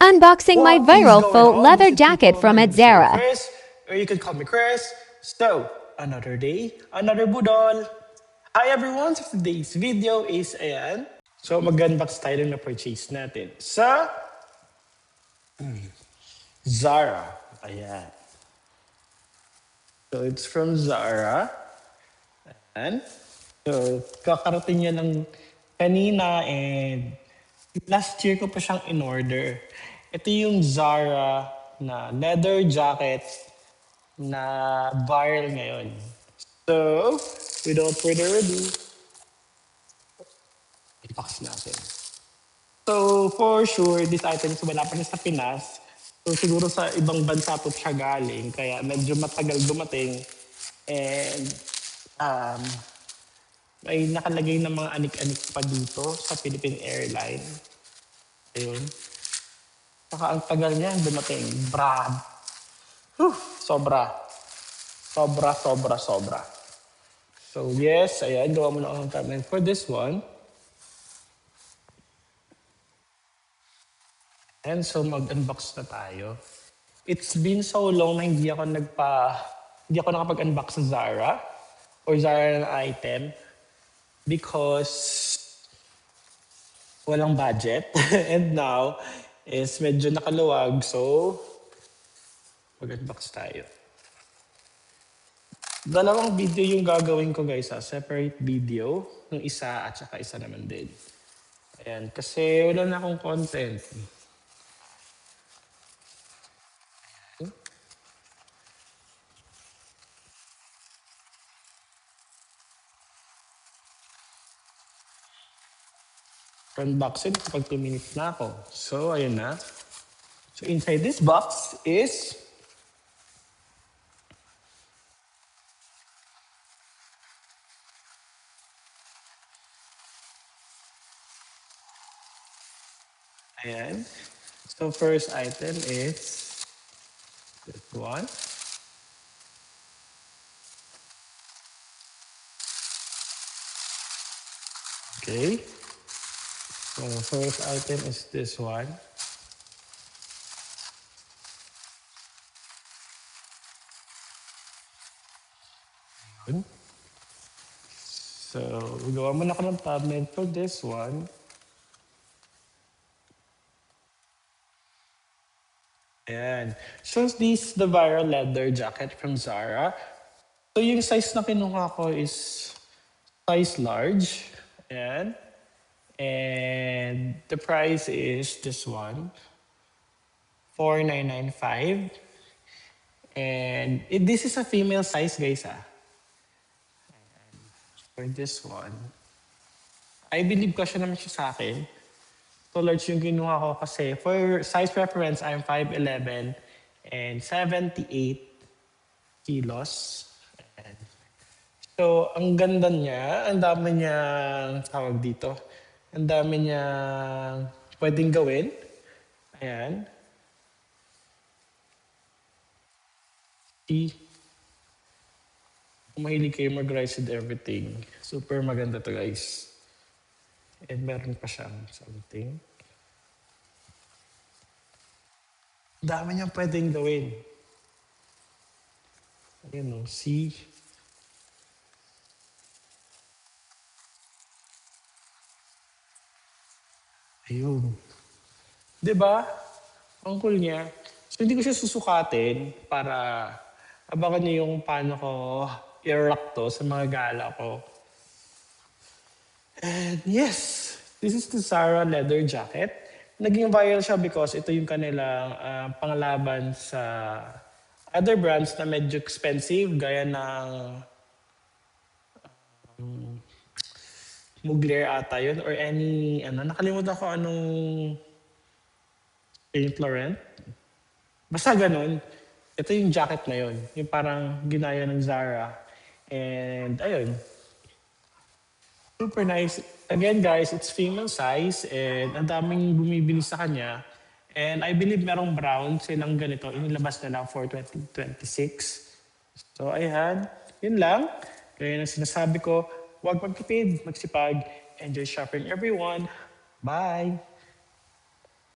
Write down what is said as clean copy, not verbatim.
Unboxing my What is viral going faux on? leather This is jacket Tito. from My name is Edzara. Chris, or you can call me Chris. So, another day, another budol. Hi everyone! So today's video is ayan. So mag-unbox tayo ng na-purchase natin sa Zara. Ayan. So it's from Zara. Ayan. So kakarating niya lang kanina and last year ko pa siyang in-order. Ito yung Zara na leather jacket na viral ngayon. So, without further ado, i-box natin. So, for sure, this item is wala pa rin sa Pinas. So, siguro sa ibang bansa po siya galing. Kaya medyo matagal dumating. And um, may nakalagay na mga anik-anik pa dito sa Philippine Airlines. Ayun. Saka ang tagal niya dumating. Brad. Sobra. Sobra, sobra, sobra. So yes, ayan, gawa mo na akong comment for this one. And so mag-unbox na tayo. It's been so long na hindi ako nakapag-unbox sa Zara or Zara na item because walang budget. And now is medyo nakaluwag, so mag-unbox tayo. Dalawang video yung gagawin ko guys, separate video ng isa at saka isa naman din. Ayan, kasi wala na akong content. Unboxing kapag 2 minutes na ako. So, ayun na. So, inside this box is ayan. So, first item is this one. Okay. So, first item is this one. Yun. So, gawa mo na ako ng thumbnail for this one. Ayan. So, this is the viral leather jacket from Zara. So, yung size na kinuha ko is size large. Ayan. And the price is this one, 4,995. And this is a female size, guys. For this one, I believe kasi naman siya sa akin. So large yung kinuha ko kasi for size preference, I'm 5'11" and 78 kilos. Ayan. So, ang ganda niya, ang dami niyang tawag dito. Ang dami niyang pwedeng gawin. Ayan. See? Kung mahilig kayo mag-rice with everything, super maganda to guys. And meron pa siyang something. Dami niyang pwedeng gawin. Ayan o, see? Ayun. Diba? Ang cool niya. So hindi ko siya susukatin para abangan niyo yung paano ko i-rock to sa mga gala ko. And yes, this is the Zara leather jacket. Naging viral siya because ito yung kanilang panglaban sa other brands na medyo expensive gaya ng Mugler ata yun or any, nakalimutan ko anong Saint Laurent. Basta ganun. Ito yung jacket na yun. Yung parang ginaya ng Zara. And ayun, super nice. Again guys, it's female size and ang daming bumibili sa kanya. And I believe merong brown silang ganito. Inilabas na lang for 2026. So ayan, yun lang. Kaya na sinasabi ko, huwag magtipid, magsipag. Enjoy shopping everyone. Bye!